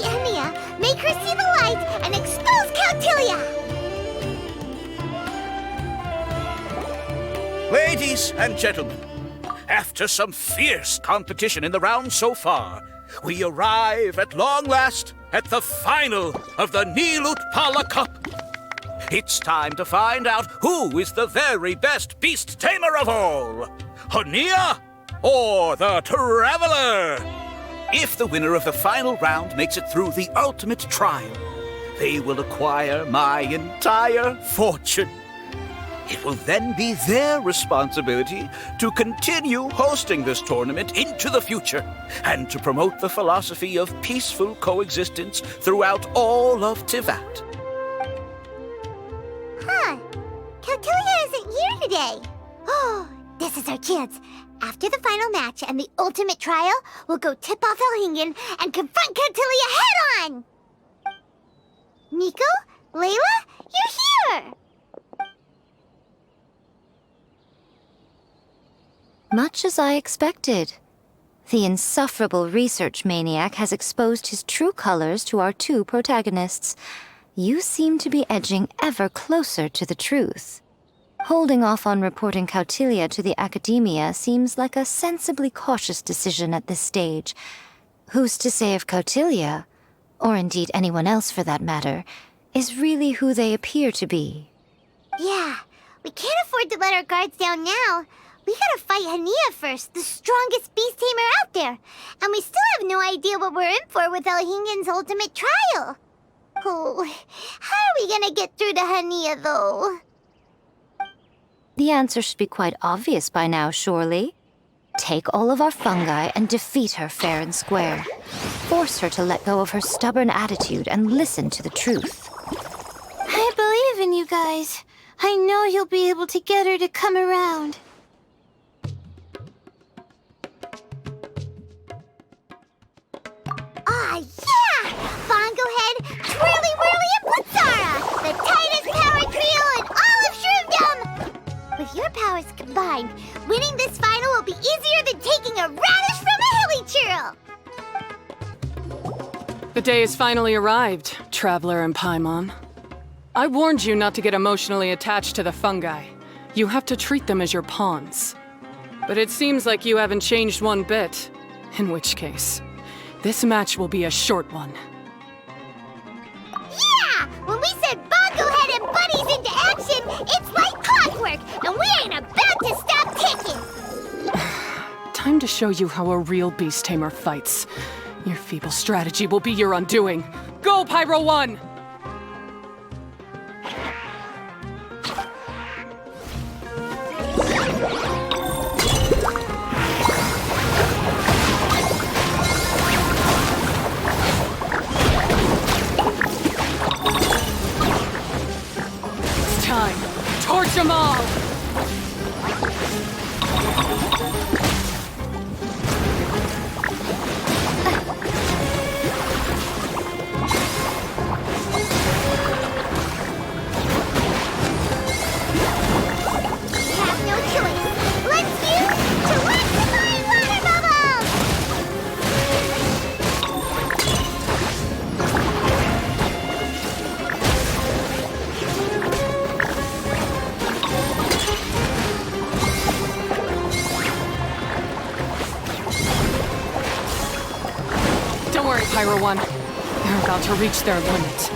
defeat Hania, make her see the light, and expose Cautilia! Ladies and gentlemen, after some fierce competition in the round so far, we arrive at long last at the final of the Nilut Pala Cup. It's time to find out who is the very best beast tamer of all, Hania or the Traveler. If the winner of the final round makes it through the ultimate trial, they will acquire my entire fortune. It will then be their responsibility to continue hosting this tournament into the future and to promote the philosophy of peaceful coexistence throughout all of Tivat. Huh. Cautilia isn't here today. Oh, this is our chance. After the final match and the ultimate trial, we'll go tip off Elhingen and confront Cautilia head-on! Nico? Layla? You're here! Much as I expected. The insufferable research maniac has exposed his true colors to our two protagonists. You seem to be edging ever closer to the truth. Holding off on reporting Cautilia to the Academia seems like a sensibly cautious decision at this stage. Who's to say if Cautilia, or indeed anyone else for that matter, is really who they appear to be? Yeah, we can't afford to let our guards down now. We gotta fight Hania first, the strongest beast tamer out there. And we still have no idea what we're in for with Elhingen's ultimate trial. Oh, how are we gonna get through to Hania, though? The answer should be quite obvious by now, surely. Take all of our fungi and defeat her fair and square. Force her to let go of her stubborn attitude and listen to the truth. I believe in you guys. I know you'll be able to get her to come around. Ah, yeah! Bongo Head, Twirly Whirly, and Blitzara! The tightest power trio in all of Shroomdom! With your powers combined, winning this final will be easier than taking a radish from a hilly churl! The day has finally arrived, Traveler and Paimon. I warned you not to get emotionally attached to the fungi. You have to treat them as your pawns. But it seems like you haven't changed one bit. In which case, this match will be a short one. Yeah! When we send Bongo Head and buddies into action, it's like clockwork, and we ain't about to stop ticking! Time to show you how a real beast tamer fights. Your feeble strategy will be your undoing. Go, Pyro 1! It's time. Torch them all! Don't worry, Pyro 1. They're about to reach their limit.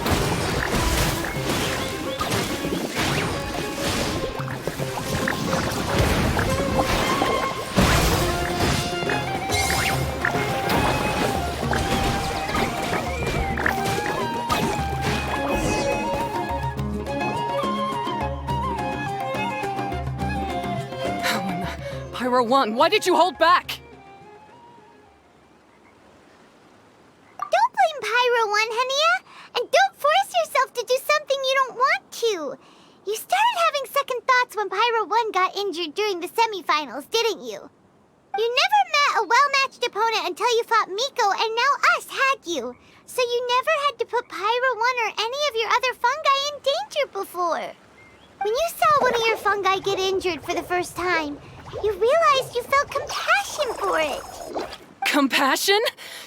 Pyro 1, why did you hold back? Don't blame Pyro 1, Hania! And don't force yourself to do something you don't want to! You started having second thoughts when Pyro 1 got injured during the semifinals, didn't you? You never met a well-matched opponent until you fought Miko, and now us had you. So you never had to put Pyro 1 or any of your other fungi in danger before. When you saw one of your fungi get injured for the first time, you realized you felt compassion for it. Compassion?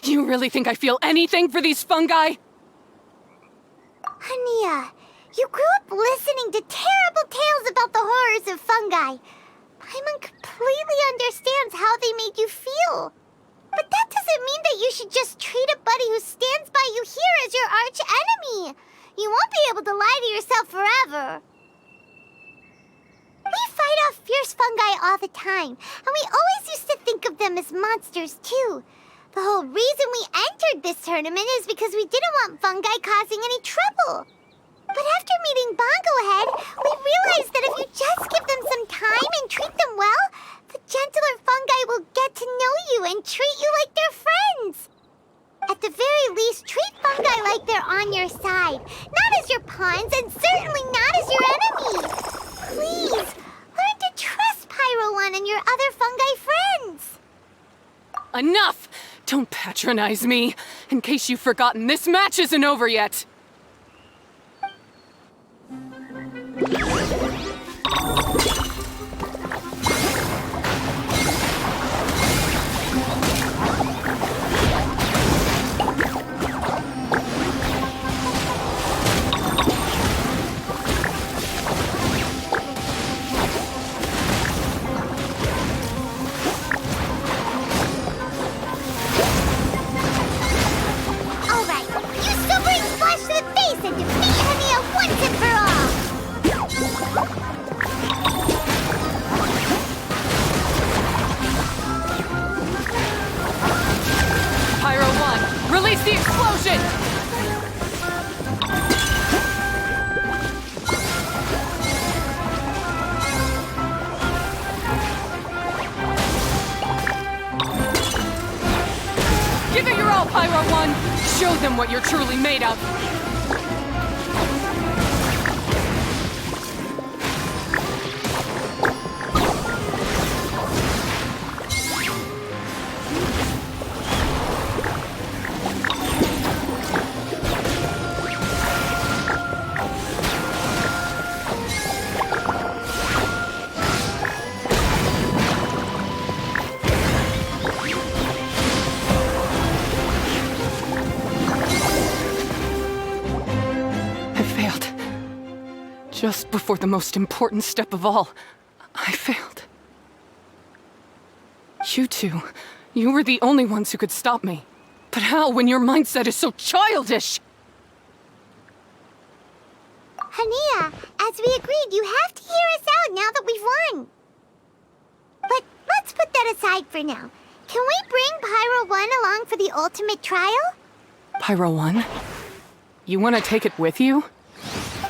You really think I feel anything for these fungi? Hania, you grew up listening to terrible tales about the horrors of fungi. Paimon completely understands how they made you feel. But that doesn't mean that you should just treat a buddy who stands by you here as your arch enemy. You won't be able to lie to yourself forever. We fight off fierce fungi all the time, and we always used to think of them as monsters too. The whole reason we entered this tournament is because we didn't want fungi causing any trouble. But after meeting Bongo Head, we realized that if you just give them some time and treat them well, the gentler fungi will get to know you and treat you like they're friends. At the very least, treat fungi like they're on your side, not as your pawns and certainly not as your enemy. Please, learn to trust Pyro One and your other fungi friends. Enough! Don't patronize me. In case you've forgotten, this match isn't over yet. All right, you sobering splash to the face and defeat Hania once and for all. Pyro 1, release the explosion! Give it your all, Pyro 1! Show them what you're truly made of! I failed. Just before the most important step of all, I failed. You two, you were the only ones who could stop me. But how when your mindset is so childish? Hania, as we agreed, you have to hear us out now that we've won. But let's put that aside for now. Can we bring Pyro 1 along for the ultimate trial? Pyro 1? You want to take it with you?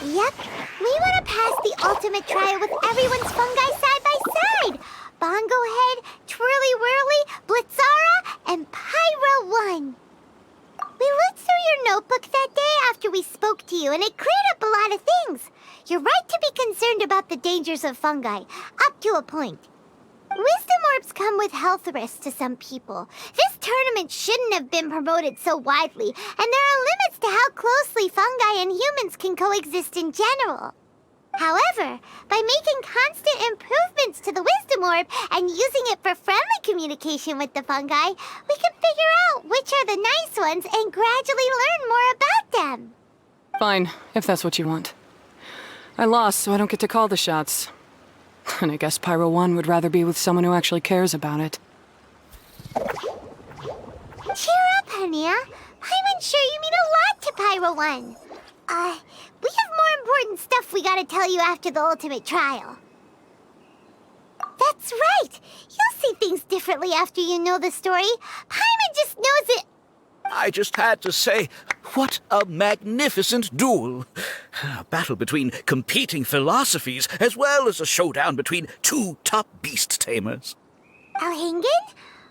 Yep. We want to pass the ultimate trial with everyone's fungi side by side. Bongo Head, Twirly Whirly, Blitzara, and Pyro 1. We looked through your notebook that day after we spoke to you, and it cleared up a lot of things. You're right to be concerned about the dangers of fungi, up to a point. Wisdom orbs come with health risks to some people. This tournament shouldn't have been promoted so widely, and there are limits to how closely fungi and humans can coexist in general. However, by making constant improvements to the Wisdom Orb and using it for friendly communication with the fungi, we can figure out which are the nice ones and gradually learn more about them. Fine, if that's what you want. I lost, so I don't get to call the shots. And I guess Pyro 1 would rather be with someone who actually cares about it. Cheer up, Hania. Paimon's sure you mean a lot to Pyro 1. We have more important stuff we gotta tell you after the ultimate trial. That's right! You'll see things differently after you know the story. Paimon just knows it. I just had to say, what a magnificent duel. A battle between competing philosophies, as well as a showdown between two top beast tamers. Alhingen?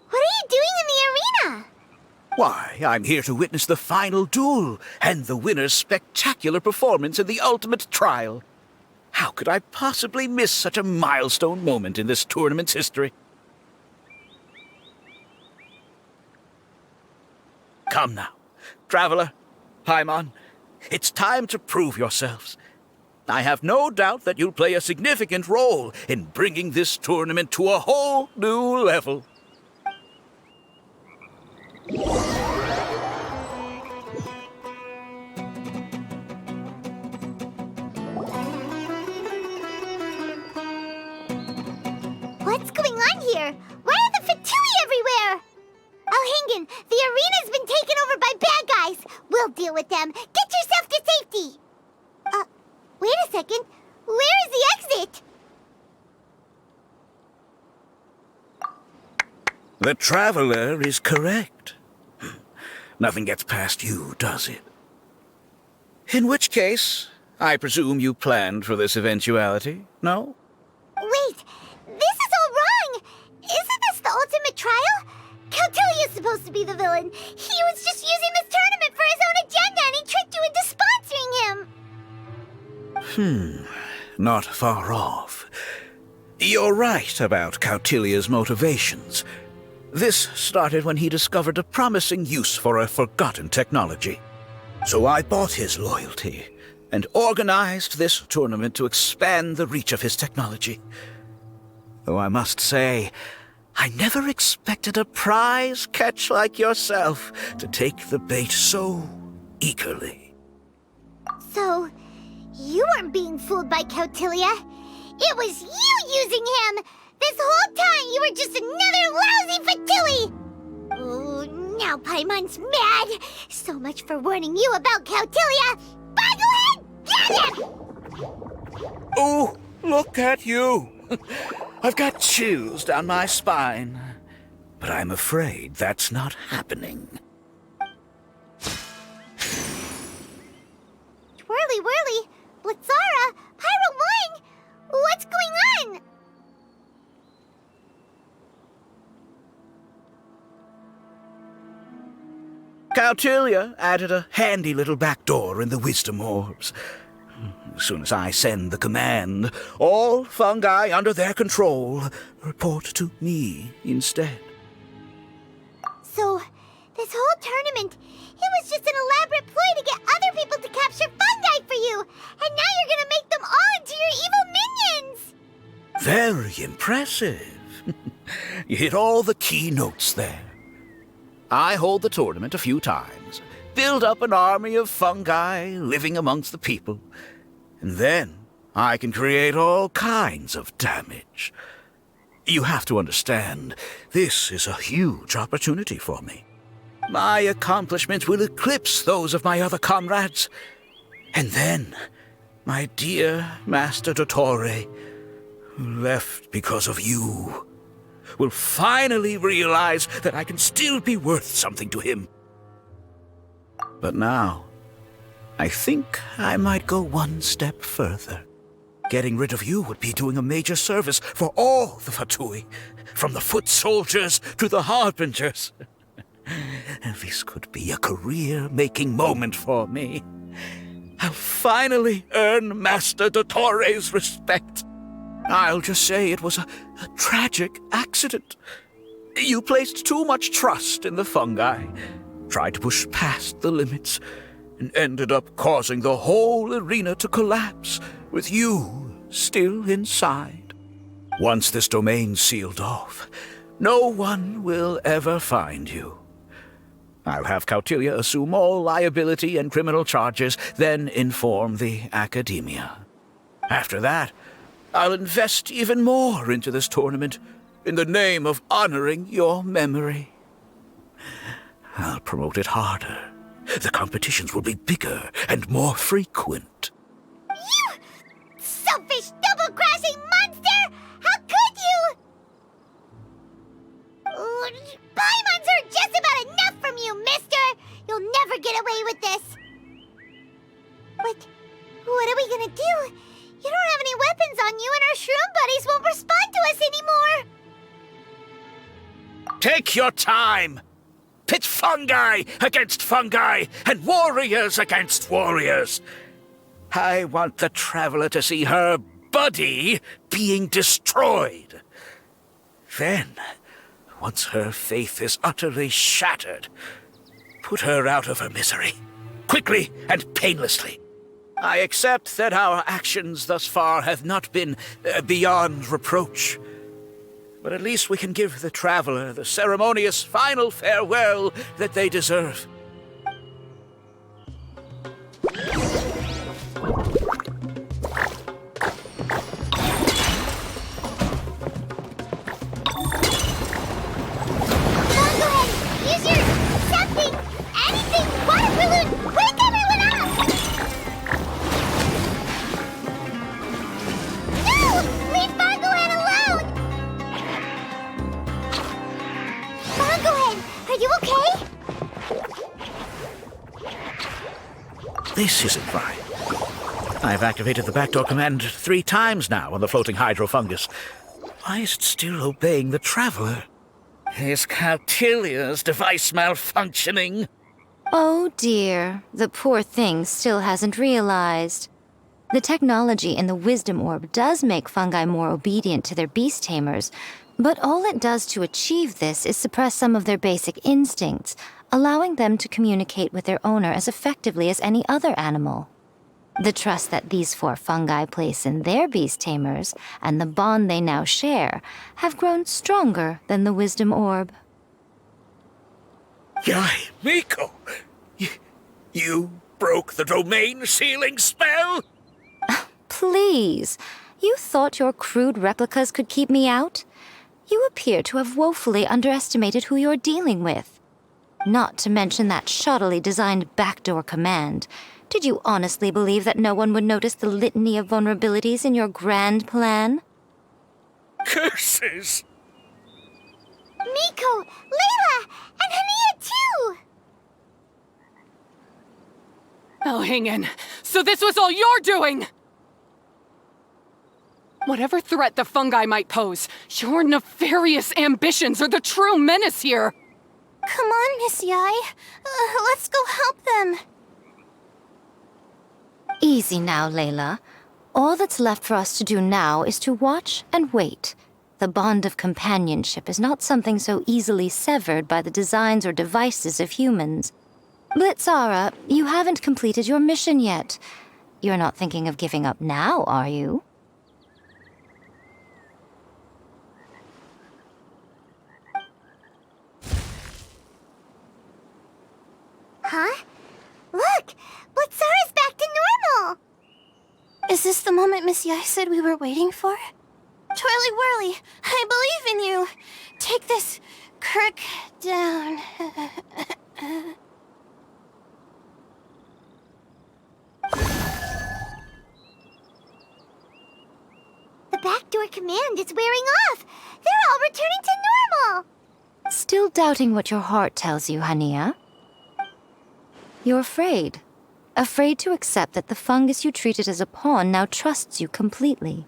What are you doing in the arena? Why, I'm here to witness the final duel and the winner's spectacular performance in the ultimate trial. How could I possibly miss such a milestone moment in this tournament's history? Come now, Traveler, Paimon, it's time to prove yourselves. I have no doubt that you'll play a significant role in bringing this tournament to a whole new level. here? Why are the Fatui everywhere? Alhingan, the arena's been taken over by bad guys. We'll deal with them. Get yourself to safety. Wait a second. Where is the exit? The Traveler is correct. Nothing gets past you, does it? In which case, I presume you planned for this eventuality, no? Wait, this is all wrong. Isn't this the ultimate trial? Cautilia's supposed to be the villain. He was just using this tournament for his own agenda and he tricked you into sponsoring him. Not far off. You're right about Cautilia's motivations. This started when he discovered a promising use for a forgotten technology. So I bought his loyalty and organized this tournament to expand the reach of his technology. Though I must say, I never expected a prize catch like yourself to take the bait so eagerly. So, you weren't being fooled by Cautilia. It was you using him! This whole time you were just another lousy Fatui! Oh, now Paimon's mad! So much for warning you about Cautilia! Boglehead, get him! Oh, look at you! I've got chills down my spine. But I'm afraid that's not happening. Whirly whirly, Blitzara, Pyro 1! What's going on? Cautilia added a handy little back door in the wisdom orbs. As soon as I send the command, all fungi under their control report to me instead. So, this whole tournament, it was just an elaborate ploy to get other people to capture fungi for you! And now you're gonna make them all into your evil minions! Very impressive. You hit all the key notes there. I hold the tournament a few times, build up an army of fungi living amongst the people, and then I can create all kinds of damage. You have to understand, this is a huge opportunity for me. My accomplishments will eclipse those of my other comrades. And then, my dear Master Dottore, who left because of you, will finally realize that I can still be worth something to him. But now, I think I might go one step further. Getting rid of you would be doing a major service for all the Fatui, from the foot soldiers to the harbingers. This could be a career-making moment for me. I'll finally earn Master Dottore's respect. I'll just say it was a tragic accident. You placed too much trust in the fungi, tried to push past the limits, and ended up causing the whole arena to collapse, with you still inside. Once this domain's sealed off, no one will ever find you. I'll have Cautilia assume all liability and criminal charges, then inform the Academia. After that, I'll invest even more into this tournament in the name of honoring your memory. I'll promote it harder. The competitions will be bigger and more frequent. You selfish, double-crashing monster! How could you? Paimons heard just about enough from you, mister! You'll never get away with this! What are we gonna do? You don't have any weapons on you and our shroom buddies won't respond to us anymore! Take your time! Pit fungi against fungi and warriors against warriors. I want the Traveler to see her buddy being destroyed. Then, once her faith is utterly shattered, put her out of her misery, quickly and painlessly. I accept that our actions thus far have not been beyond reproach. But at least we can give the Traveler the ceremonious final farewell that they deserve. This isn't right. I've activated the backdoor command 3 times now on the floating hydrofungus. Why is it still obeying the Traveler? Is Caltilia's device malfunctioning? Oh dear, the poor thing still hasn't realized. The technology in the Wisdom Orb does make fungi more obedient to their beast tamers, but all it does to achieve this is suppress some of their basic instincts, allowing them to communicate with their owner as effectively as any other animal. The trust that these 4 fungi place in their beast tamers, and the bond they now share, have grown stronger than the Wisdom Orb. Yai, Miko! You broke the domain sealing spell? Please, you thought your crude replicas could keep me out? You appear to have woefully underestimated who you're dealing with. Not to mention that shoddily designed backdoor command. Did you honestly believe that no one would notice the litany of vulnerabilities in your grand plan? Curses! Miko, Layla, and Hania too! Oh, hang in. So this was all you're doing! Whatever threat the fungi might pose, your nefarious ambitions are the true menace here! Come on, Miss Yai. Let's go help them. Easy now, Layla. All that's left for us to do now is to watch and wait. The bond of companionship is not something so easily severed by the designs or devices of humans. Blitzara, you haven't completed your mission yet. You're not thinking of giving up now, are you? Huh? Look! Blitzara's back to normal! Is this the moment Miss Yai said we were waiting for? Twirly Whirly, I believe in you. Take this crook down. The backdoor command is wearing off! They're all returning to normal! Still doubting what your heart tells you, Hania? You're afraid. Afraid to accept that the fungus you treated as a pawn now trusts you completely.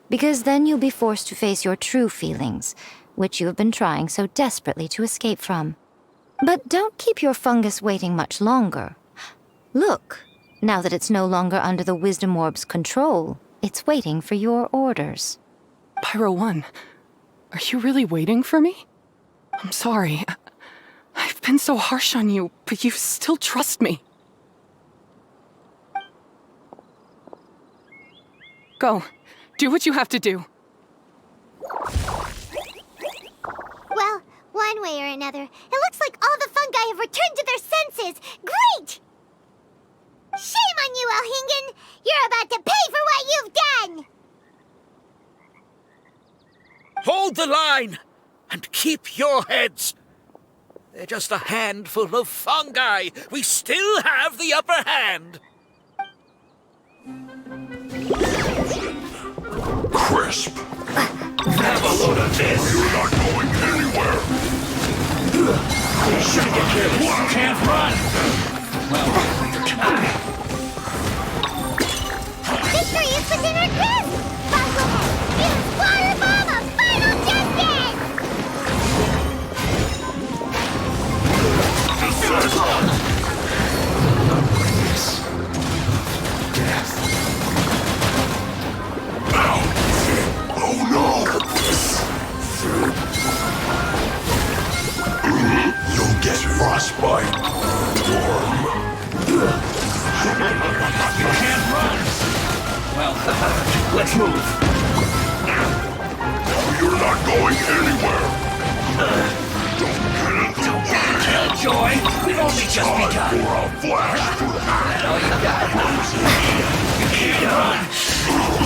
Because then you'll be forced to face your true feelings, which you have been trying so desperately to escape from. But don't keep your fungus waiting much longer. Look, now that it's no longer under the Wisdom Orb's control, it's waiting for your orders. Pyro 1, are you really waiting for me? I'm sorry. I've been so harsh on you, but you still trust me. Go. Do what you have to do. Well, one way or another, it looks like all the fungi have returned to their senses! Great! Shame on you, Elhingen! You're about to pay for what you've done! Hold the line! And keep your heads! They're just a handful of fungi! We still have the upper hand! Crisp! Have a load of this! You're not going anywhere! You should get careless! You can't run! Well, you're trying. Victory is within our grasp! Bubblehead, use water bomb of final justice! Death. Ow! Oh no! You'll get frostbite. Worm. You can't run! Well, let's move. You're not going anywhere. Don't get in the way. Killjoy, we've only just Time begun. for a flash to hand. All you got. You can't run.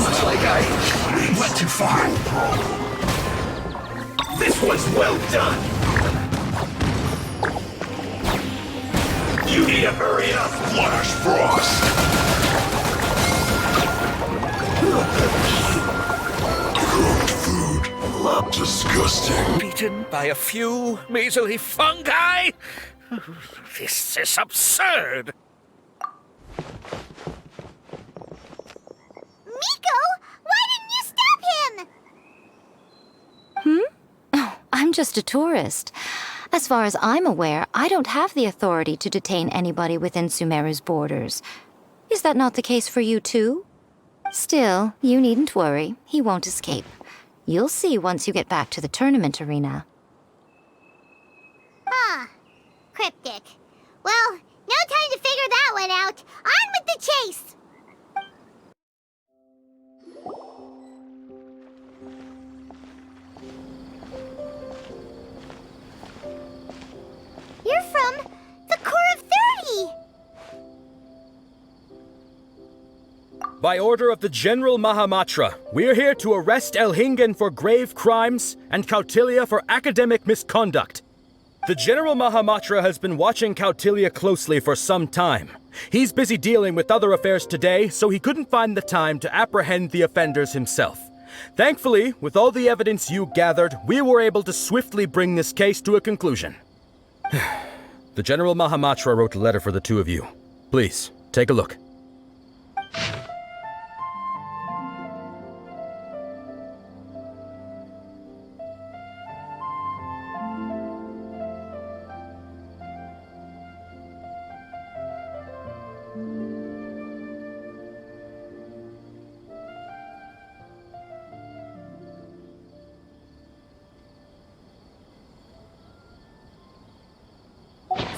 Looks like I went too far. This was well done. You need to hurry up. Flash frost. Cooked food. Disgusting. Beaten by a few measly fungi? This is absurd. just a tourist. As far as I'm aware, I don't have the authority to detain anybody within Sumeru's borders. Is that not the case for you too? Still, you needn't worry. He won't escape. You'll see once you get back to the tournament arena. Ah, cryptic. Well, no time to figure that one out. On with the chase! You're from the Core of 30! By order of the General Mahamatra, we're here to arrest Elhingen for grave crimes and Kautilya for academic misconduct. The General Mahamatra has been watching Kautilya closely for some time. He's busy dealing with other affairs today, so he couldn't find the time to apprehend the offenders himself. Thankfully, with all the evidence you gathered, we were able to swiftly bring this case to a conclusion. The General Mahamatra wrote a letter for the two of you. Please, take a look.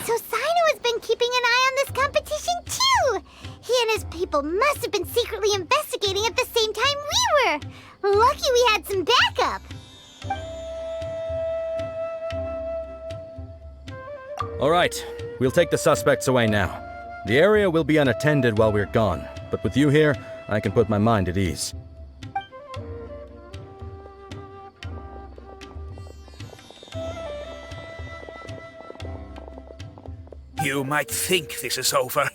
So Sino has been keeping an eye on this competition too! He and his people must have been secretly investigating at the same time we were! Lucky we had some backup! All right, we'll take the suspects away now. The area will be unattended while we're gone, but with you here, I can put my mind at ease. You might think this is over,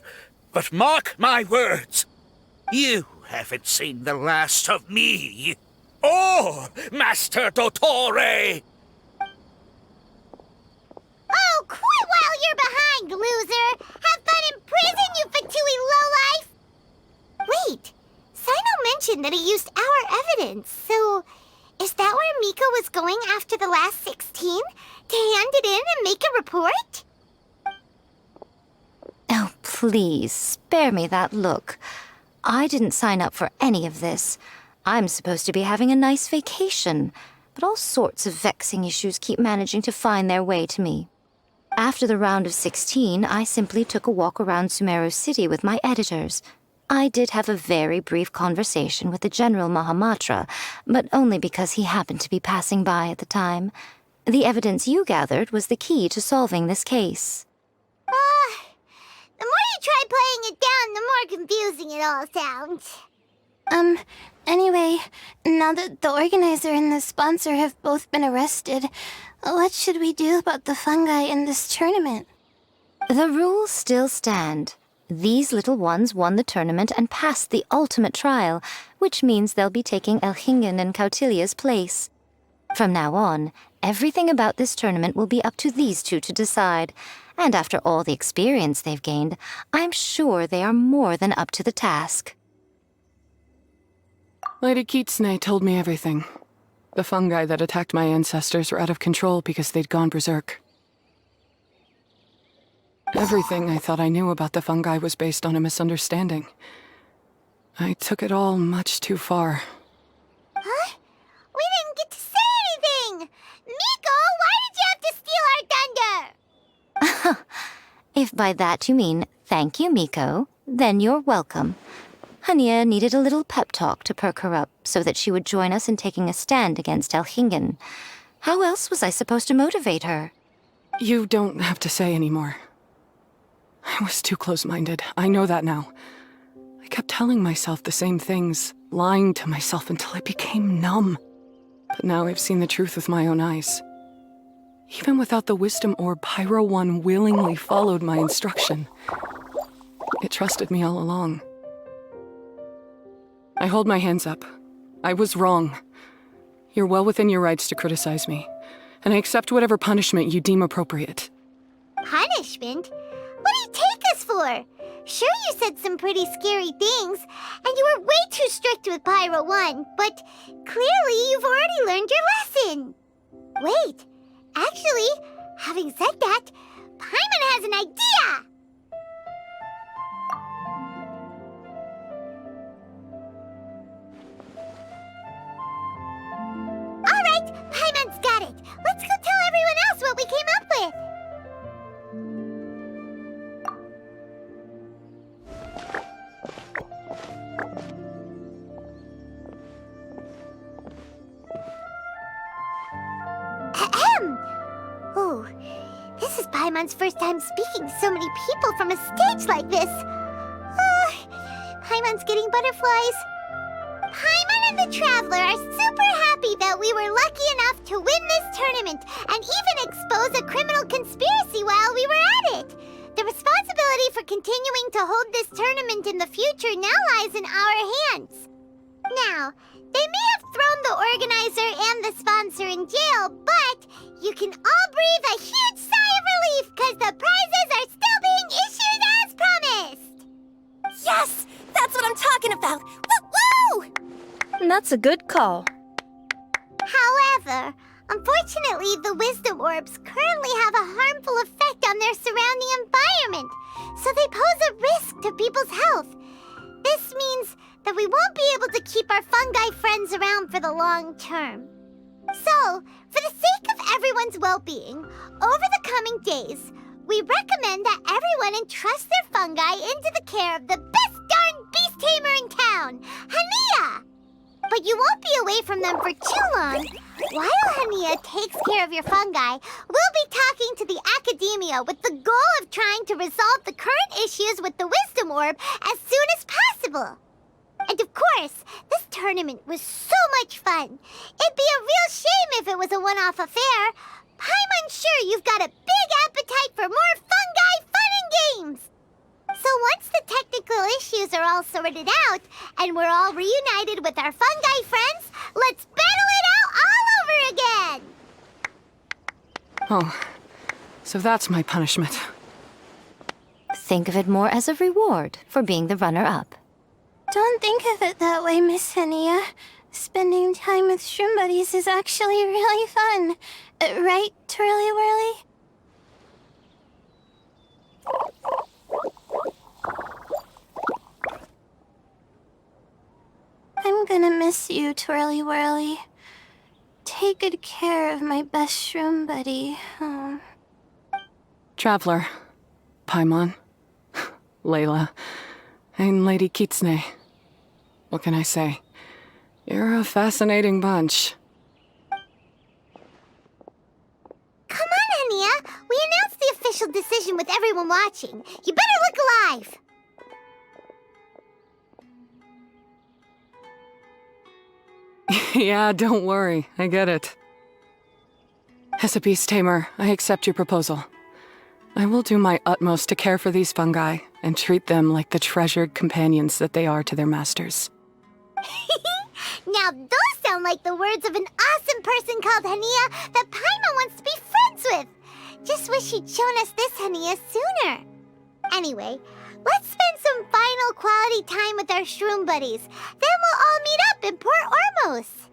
but mark my words. You haven't seen the last of me. Or Master Dottore! Oh, quit while you're behind, loser! Have fun in prison, you Fatui lowlife! Wait, Sino mentioned that he used our evidence, so is that where Miko was going after the last 16? To hand it in and make a report? Oh, please, spare me that look. I didn't sign up for any of this. I'm supposed to be having a nice vacation, but all sorts of vexing issues keep managing to find their way to me. After the round of 16, I simply took a walk around Sumeru City with my editors. I did have a very brief conversation with the General Mahamatra, but only because he happened to be passing by at the time. The evidence you gathered was the key to solving this case. The more you try playing it down, the more confusing it all sounds. Anyway, now that the organizer and the sponsor have both been arrested, what should we do about the fungi in this tournament? The rules still stand. These little ones won the tournament and passed the ultimate trial, which means they'll be taking Elhingen and Kautilya's place. From now on, everything about this tournament will be up to these two to decide. And after all the experience they've gained, I'm sure they are more than up to the task. Lady Kitsune told me everything. The fungi that attacked my ancestors were out of control because they'd gone berserk. Everything I thought I knew about the fungi was based on a misunderstanding. I took it all much too far. Huh? We didn't get to say anything! Miko, why did you have to steal our thunder? If by that you mean thank you, Miko, then you're welcome. Hania needed a little pep talk to perk her up so that she would join us in taking a stand against Elhingen. How else was I supposed to motivate her? You don't have to say anymore. I was too close-minded. I know that now. I kept telling myself the same things, lying to myself until I became numb. But now I've seen the truth with my own eyes. Even without the wisdom orb, Pyro 1 willingly followed my instruction. It trusted me all along. I hold my hands up. I was wrong. You're well within your rights to criticize me, and I accept whatever punishment you deem appropriate. Punishment? What do you take us for? Sure, you said some pretty scary things, and you were way too strict with Pyro 1, but clearly you've already learned your lesson. Wait, Actually, having said that, Paimon has an idea! Alright, Paimon's got it. Let's go tell everyone else what we came up with. Ahem! Oh, this is Paimon's first time speaking to so many people from a stage like this. Paimon's getting butterflies. Paimon and the Traveler are super happy that we were lucky enough to win this tournament and even expose a criminal conspiracy while we were at it. The responsibility for continuing to hold this tournament in the future now lies in our hands. Now, they may have thrown the organizer and the sponsor in jail, but you can all breathe a huge sigh of relief because the prizes are still being issued as promised! Yes! That's what I'm talking about! Woo-woo! That's a good call. However, unfortunately, the wisdom orbs currently have a harmful effect on their surrounding environment, so they pose a risk to people's health. This means that we won't be able to keep our fungi friends around for the long term. So, for the sake of everyone's well-being, over the coming days, we recommend that everyone entrust their fungi into the care of the best darn beast tamer in town, Hania! But you won't be away from them for too long. While Hania takes care of your fungi, we'll be talking to the academia with the goal of trying to resolve the current issues with the wisdom orb as soon as possible. And of course, this tournament was so much fun. It'd be a real shame if it was a one-off affair. I'm unsure you've got a big appetite for more fungi fun and games. So once the technical issues are all sorted out, and we're all reunited with our fungi friends, let's battle it out all over again! Oh, so that's my punishment. Think of it more as a reward for being the runner-up. Don't think of it that way, Miss Hania. Spending time with shroom buddies is actually really fun. Right, Twirly Whirly? I'm gonna miss you, Twirly Whirly. Take good care of my best shroom buddy. Oh. Traveler, Paimon, Layla, and Lady Kitsune. What can I say? You're a fascinating bunch. Come on, Hania. We announced the official decision with everyone watching. You better look alive. Yeah, don't worry. I get it. As a beast tamer, I accept your proposal. I will do my utmost to care for these fungi and treat them like the treasured companions that they are to their masters. Now those sound like the words of an awesome person called Hania that Paimon wants to be friends with. Just wish she'd shown us this Hania sooner. Anyway, let's spend some final quality time with our shroom buddies. Then we'll all meet up in Port Ormos.